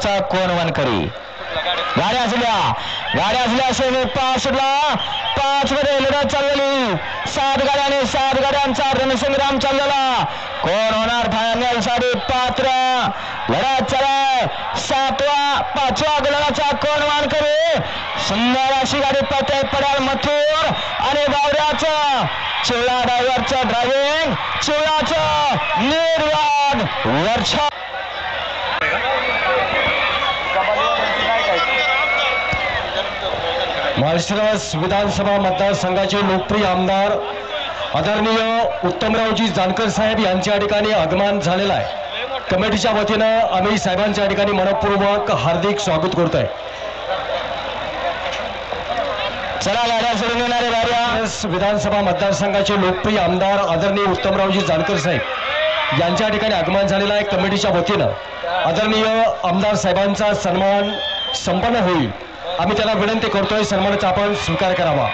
गडाचा कोण वानकरी गाड्या असल्या शेवट 5 मध्ये लढत चाललेली 7 गाड्याने 7 गाड्यांचा रणसंग्राम चाललेला कोण होणार फायनल साठी पात्र लढत चालय 5व्या गडाचा कोण वानकरी सुंदर अशी गाडी पते पडाल मथुर आणि बावऱ्याचं चिवळा ड्रायव्हरचं ड्रायव्हिंग चिवळाचं निर्वाद वर्षा माळशिरस विधानसभा मतदारसंघाचे लोकप्रिय आमदार आदरणीय उत्तमरावजी जानकर साहेब यांच्या ठिकाणी आगमन झालेलं आहे। कमिटीच्या वतीनं आम्ही साहेबांच्या ठिकाणी मनपूर्वक हार्दिक स्वागत करतोय। चला गाड्या सोडून येणारे गाड्या विधानसभा मतदारसंघाचे लोकप्रिय आमदार आदरणीय उत्तमरावजी जानकर साहेब यांच्या ठिकाणी आगमन झालेलं आहे। कमिटीच्या वतीनं आदरणीय आमदार साहेबांचा सन्मान संपन्न होईल। आम्ही त्याला विनंती करतोय सन्मानाचा आपण स्वीकार करावा।